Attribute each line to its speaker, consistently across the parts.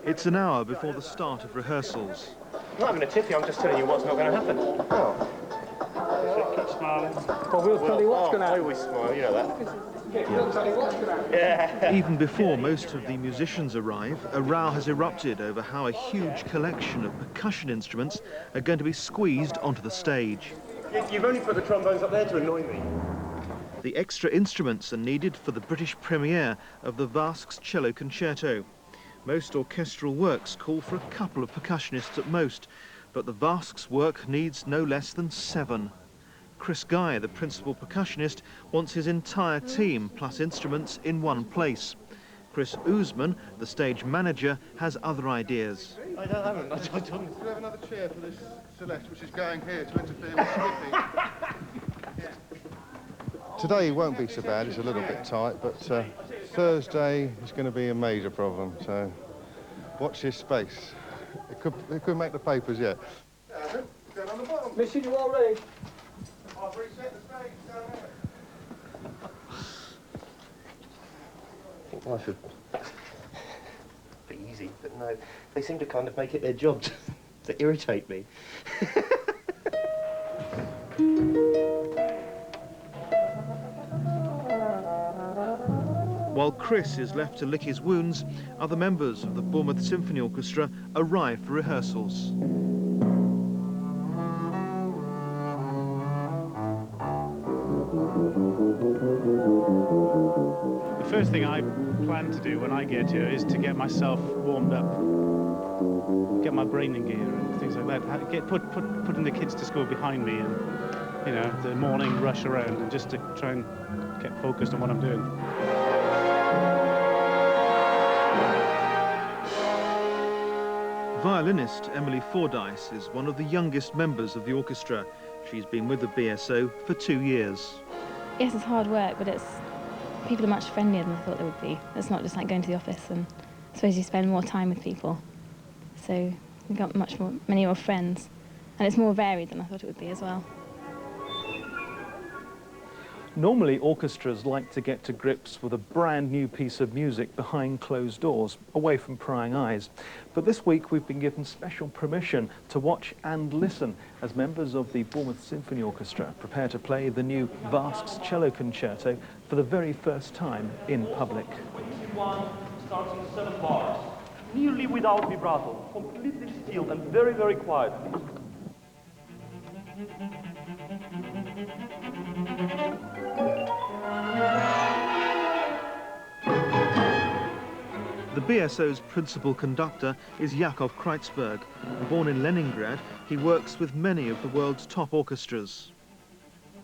Speaker 1: It's an hour before the start of rehearsals.
Speaker 2: I'm not having a tiffy, I'm just telling you what's not going to happen. Oh.
Speaker 3: Keep smiling.
Speaker 2: Well, we'll tell you what's going to happen. I always smile, you know that. Yeah.
Speaker 1: Even before most of the musicians arrive, a row has erupted over how a huge collection of percussion instruments are going to be squeezed onto the stage.
Speaker 2: You've only put the trombones up there to annoy me.
Speaker 1: The extra instruments are needed for the British premiere of the Vasquez Cello Concerto. Most orchestral works call for a couple of percussionists at most, but the Vasquez work needs no less than 7. Chris Guy, the principal percussionist, wants his entire team plus instruments in one place. Chris Ousman, the stage manager, has other ideas.
Speaker 4: I don't. Do we have another chair for this Celeste, which is going here to interfere with skipping? Today won't be so bad, it's a little bit tight, but Thursday is going to be a major problem, so watch this space. It could make the papers yet. Down on the bottom.
Speaker 2: Mission, you all ready?
Speaker 4: I've reset the stage down there.
Speaker 2: Life would be easy, but no, they seem to kind of make it their job to irritate me.
Speaker 1: While Chris is left to lick his wounds, other members of the Bournemouth Symphony Orchestra arrive for rehearsals.
Speaker 3: The first thing I plan to do when I get here is to get myself warmed up, get my brain in gear and things like that. Putting the kids to school behind me and, you know, the morning rush around, and just to try and get focused on what I'm doing.
Speaker 1: Violinist Emily Fordyce is one of the youngest members of the orchestra. She's been with the BSO for 2 years.
Speaker 5: Yes, it's hard work, but people are much friendlier than I thought they would be. It's not just like going to the office, and I suppose you spend more time with people. So you've got many more friends, and it's more varied than I thought it would be as well.
Speaker 1: Normally, orchestras like to get to grips with a brand new piece of music behind closed doors, away from prying eyes. But this week we've been given special permission to watch and listen as members of the Bournemouth Symphony Orchestra prepare to play the new Vasquez Cello Concerto for the very first time in public.
Speaker 6: One starts in 7 bars, nearly without vibrato, completely still and very, very quiet.
Speaker 1: The BSO's principal conductor is Yakov Kreutzberg. Born in Leningrad, he works with many of the world's top orchestras.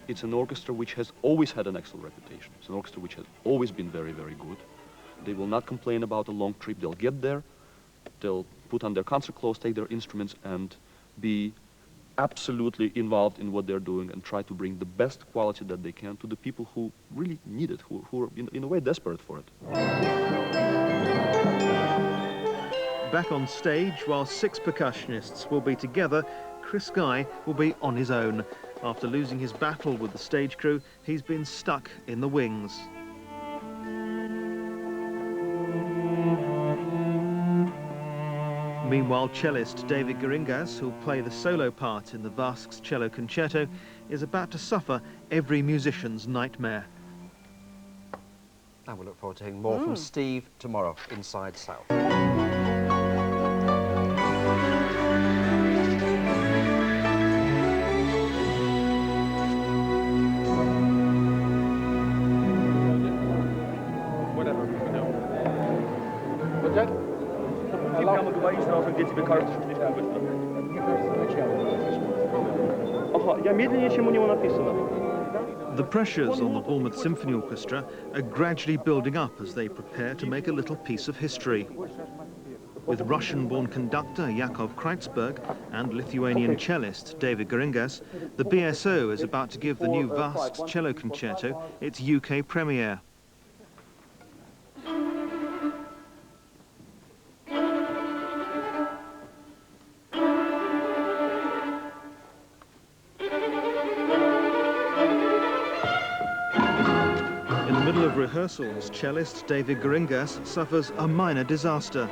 Speaker 7: It's an orchestra which has always had an excellent reputation. It's an orchestra which has always been very, very good. They will not complain about a long trip. They'll get there, they'll put on their concert clothes, take their instruments, and be absolutely involved in what they're doing and try to bring the best quality that they can to the people who really need it, who are in a way desperate for it.
Speaker 1: Back on stage, while 6 percussionists will be together, Chris Guy will be on his own. After losing his battle with the stage crew, he's been stuck in the wings. Meanwhile, cellist David Geringas, who'll play the solo part in the Vasquez Cello Concerto, is about to suffer every musician's nightmare.
Speaker 8: And we'll look forward to hearing more from Steve tomorrow, Inside South.
Speaker 1: The pressures on the Bournemouth Symphony Orchestra are gradually building up as they prepare to make a little piece of history. With Russian-born conductor Yakov Kreutzberg and Lithuanian cellist David Geringas, the BSO is about to give the new Vasquez Cello Concerto its UK premiere. In the middle of rehearsals, cellist David Geringas suffers a minor disaster.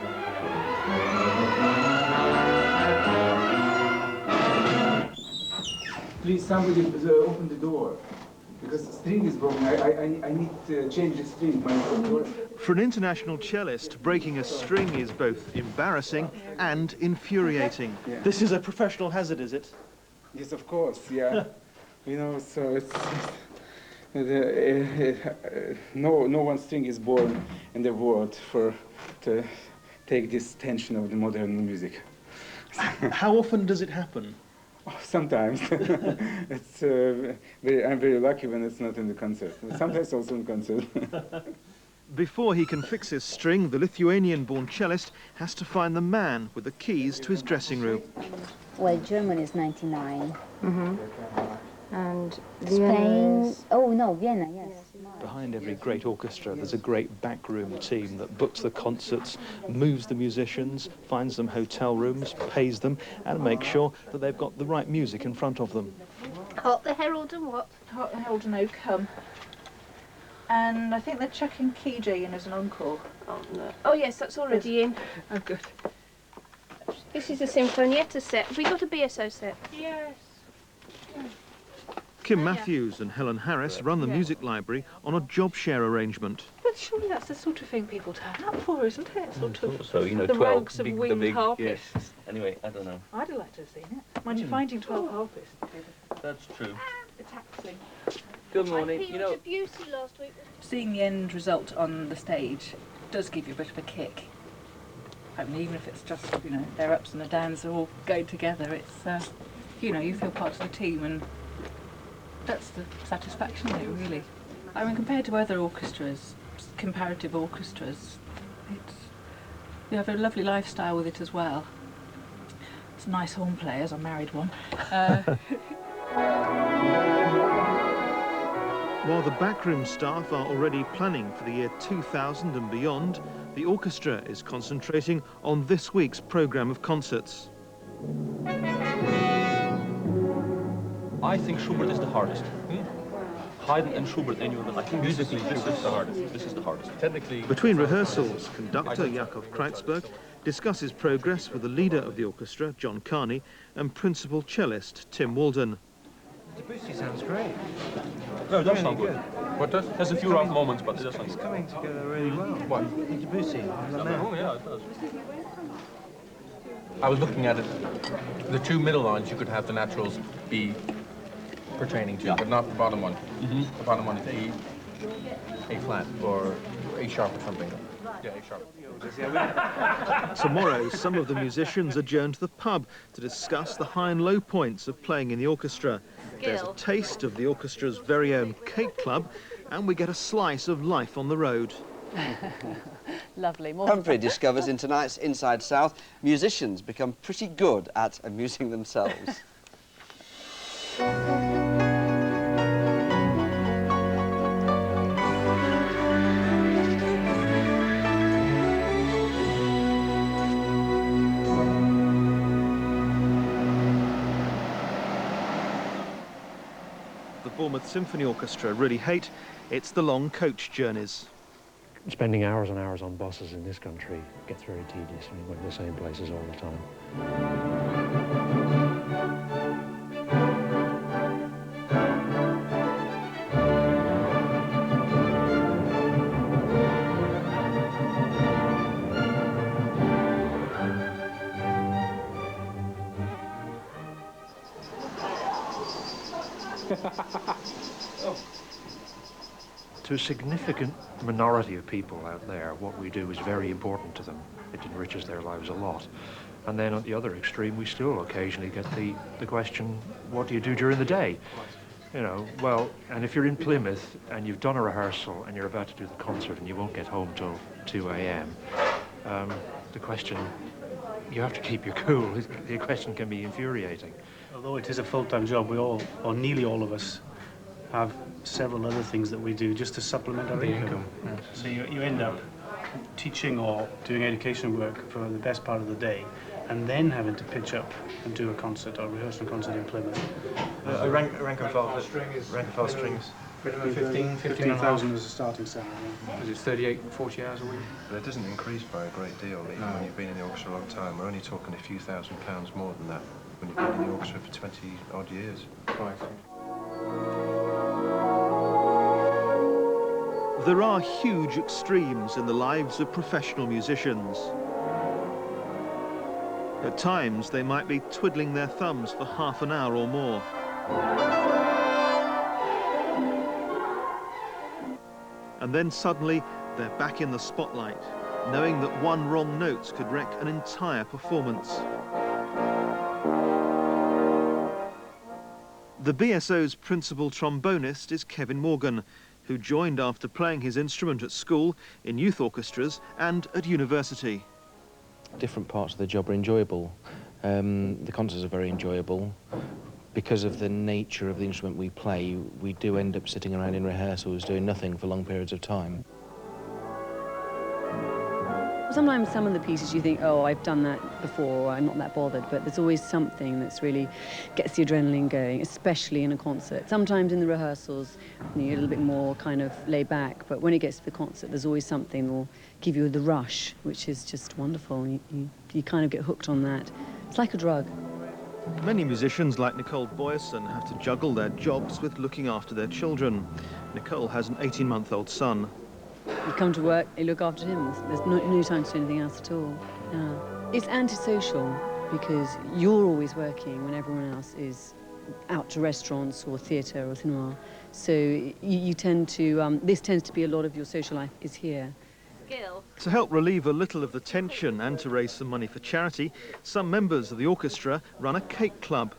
Speaker 9: Please, somebody open the door. Because the string is broken. I need to change the string.
Speaker 1: For an international cellist, breaking a string is both embarrassing and infuriating.
Speaker 9: Yeah.
Speaker 1: This is a professional hazard, is it?
Speaker 9: Yes, of course, yeah. You know, so it's no one string is born in the world to take this tension of the modern music.
Speaker 1: How often does it happen?
Speaker 9: Oh, sometimes. It's I'm very lucky when it's not in the concert. Sometimes also in concert.
Speaker 1: Before he can fix his string, the Lithuanian-born cellist has to find the man with the keys to his dressing room.
Speaker 10: Well, German is 99.
Speaker 11: Mm-hmm. And
Speaker 10: Spain, oh no, Vienna, yes.
Speaker 12: Behind every great orchestra, there's a great backroom team that books the concerts, moves the musicians, finds them hotel rooms, pays them, and makes sure that they've got the right music in front of them.
Speaker 11: Hot the Herald and what?
Speaker 13: Hot the Herald and Oakham. And I think they're chucking KJ in as an encore.
Speaker 11: Oh no. Oh yes, that's already in.
Speaker 13: Oh good.
Speaker 11: This is a Sinfonietta set. Have we got a BSO set?
Speaker 13: Yes.
Speaker 1: Kim Matthews and Helen Harris run the music library on a job share arrangement.
Speaker 13: But surely that's the sort of thing people turn up for, isn't it? Sort of.
Speaker 14: So, you know,
Speaker 13: the
Speaker 14: 12
Speaker 13: ranks of winged harpists.
Speaker 14: Yes. Anyway, I don't know.
Speaker 13: I'd have liked to have seen it. Mind you, finding 12 harpists.
Speaker 14: That's true.
Speaker 13: It's taxing.
Speaker 14: Good morning.
Speaker 11: You know, Debussy last week.
Speaker 13: Seeing the end result on the stage does give you a bit of a kick. I mean, even if it's just, you know, their ups and their downs are all going together, it's, you know, you feel part of the team, and that's the satisfaction of it, really. I mean, compared to other orchestras, comparative orchestras, you have a lovely lifestyle with it as well. It's nice horn players, I married one.
Speaker 1: While the backroom staff are already planning for the year 2000 and beyond, the orchestra is concentrating on this week's programme of concerts.
Speaker 7: I think Schubert is the hardest. Haydn and Schubert, I think musically this is the hardest. This is the hardest. Technically.
Speaker 1: Between rehearsals, conductor Yakov Kreitzberg discusses progress with the leader of the orchestra, John Carney, and principal cellist, Tim Walden.
Speaker 15: Debussy sounds great.
Speaker 7: No, it does sound good.
Speaker 15: What does?
Speaker 7: Has a few rough moments, but it does sound good.
Speaker 15: It's coming together really well.
Speaker 7: What?
Speaker 15: Debussy.
Speaker 7: Oh, yeah, it does.
Speaker 16: I was looking at it. The two middle lines, you could have the naturals be pertaining to, but not the bottom one. The bottom one is A flat or A sharp or something. Yeah, A sharp.
Speaker 1: Tomorrow, some of the musicians adjourn to the pub to discuss the high and low points of playing in the orchestra. There's a taste of the orchestra's very own cake club, and we get a slice of life on the road.
Speaker 17: Lovely.
Speaker 8: Humphrey discovers in tonight's Inside South, musicians become pretty good at amusing themselves.
Speaker 1: The Bournemouth Symphony Orchestra really hate, it's the long coach journeys.
Speaker 18: Spending hours and hours on buses in this country gets very tedious when you go to the same places all the time. To a significant minority of people out there, what we do is very important to them. It enriches their lives a lot. And then at the other extreme, we still occasionally get the question, what do you do during the day? You know, well, and if you're in Plymouth and you've done a rehearsal and you're about to do the concert and you won't get home till 2 a.m., the question, you have to keep your cool. The question can be infuriating.
Speaker 3: Although it is a full-time job, we all, or nearly all of us, have several other things that we do just to supplement our income. Yes. So you end up teaching or doing education work for the best part of the day, and then having to pitch up and do a concert or rehearse a concert in Plymouth.
Speaker 15: Rank and file strings.
Speaker 16: Minimum 15,
Speaker 19: 15,000 as a starting salary.
Speaker 16: Is it 38, 40 hours a week?
Speaker 18: But it doesn't increase by a great deal, even when you've been in the orchestra a long time. We're only talking a few £1,000s more than that when you've been in the orchestra for 20-odd years.
Speaker 16: Right.
Speaker 1: There are huge extremes in the lives of professional musicians. At times, they might be twiddling their thumbs for half an hour or more. And then suddenly, they're back in the spotlight, knowing that one wrong note could wreck an entire performance. The BSO's principal trombonist is Kevin Morgan, who joined after playing his instrument at school, in youth orchestras and at university.
Speaker 20: Different parts of the job are enjoyable. The concerts are very enjoyable. Because of the nature of the instrument we play, we do end up sitting around in rehearsals doing nothing for long periods of time.
Speaker 21: Sometimes some of the pieces you think, oh, I've done that before, I'm not that bothered, but there's always something that's really gets the adrenaline going, especially in a concert. Sometimes in the rehearsals, you're a little bit more kind of laid back, but when it gets to the concert, there's always something that will give you the rush, which is just wonderful. You kind of get hooked on that. It's like a drug.
Speaker 1: Many musicians like Nicole Boyerson have to juggle their jobs with looking after their children. Nicole has an 18-month-old son.
Speaker 21: You come to work, you look after him. There's no time to do anything else at all. Yeah. It's antisocial because you're always working when everyone else is out to restaurants or theatre or cinema. So you tend to, this tends to be a lot of your social life is here.
Speaker 1: To help relieve a little of the tension and to raise some money for charity, some members of the orchestra run a cake club.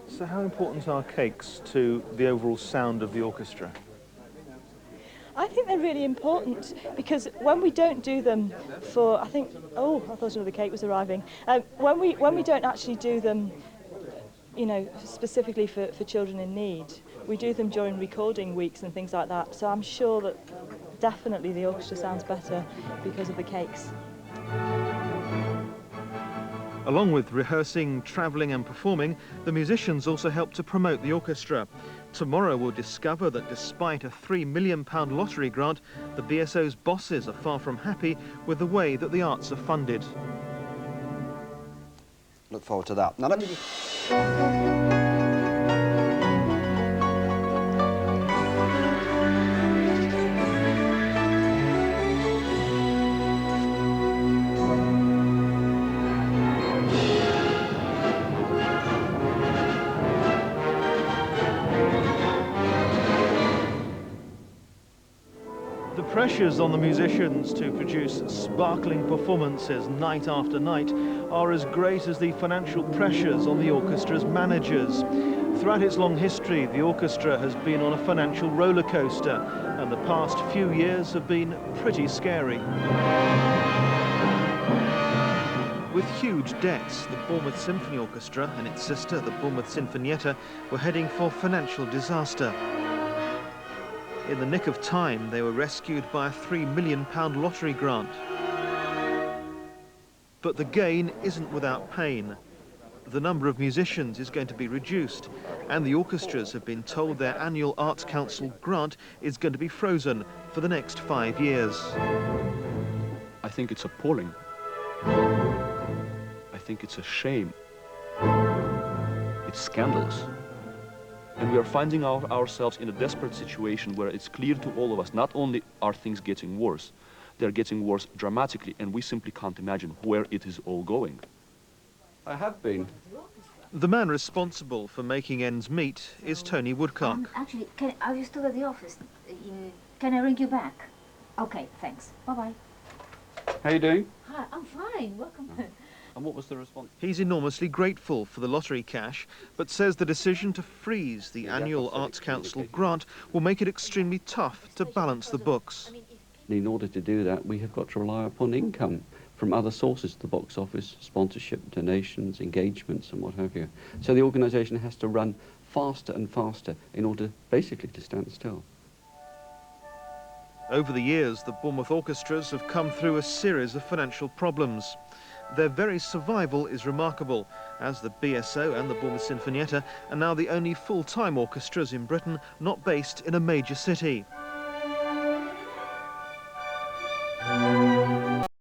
Speaker 1: So how important are cakes to the overall sound of the orchestra?
Speaker 22: I think they're really important because when we don't do them for, I thought another cake was arriving. When we don't actually do them, you know, specifically for children in need, we do them during recording weeks and things like that. So I'm sure that definitely the orchestra sounds better because of the cakes.
Speaker 1: Along with rehearsing, travelling and performing, the musicians also help to promote the orchestra. Tomorrow we'll discover that despite a £3 million lottery grant, the BSO's bosses are far from happy with the way that the arts are funded.
Speaker 8: Look forward to that. Now let me...
Speaker 1: The pressures on the musicians to produce sparkling performances night after night are as great as the financial pressures on the orchestra's managers. Throughout its long history, the orchestra has been on a financial roller coaster, and the past few years have been pretty scary. With huge debts, the Bournemouth Symphony Orchestra and its sister, the Bournemouth Sinfonietta, were heading for financial disaster. In the nick of time, they were rescued by a £3 million lottery grant. But the gain isn't without pain. The number of musicians is going to be reduced, and the orchestras have been told their annual Arts Council grant is going to be frozen for the next 5 years.
Speaker 7: I think it's appalling. I think it's a shame. It's scandalous. And we are finding ourselves in a desperate situation where it's clear to all of us, not only are things getting worse, they're getting worse dramatically, and we simply can't imagine where it is all going.
Speaker 23: I have been.
Speaker 1: The man responsible for making ends meet is Tony Woodcock.
Speaker 10: Actually, are you still at the office? Can I ring you back? Okay, thanks. Bye-bye.
Speaker 23: How you doing?
Speaker 10: Hi, I'm fine. Welcome.
Speaker 23: And what was the response?
Speaker 1: He's enormously grateful for the lottery cash, but says the decision to freeze the annual Arts Council grant will make it extremely tough to balance the books.
Speaker 23: In order to do that, we have got to rely upon income from other sources, the box office, sponsorship, donations, engagements, and what have you. So the organisation has to run faster and faster in order basically to stand still.
Speaker 1: Over the years, the Bournemouth orchestras have come through a series of financial problems. Their very survival is remarkable, as the BSO and the Bournemouth Sinfonietta are now the only full-time orchestras in Britain not based in a major city.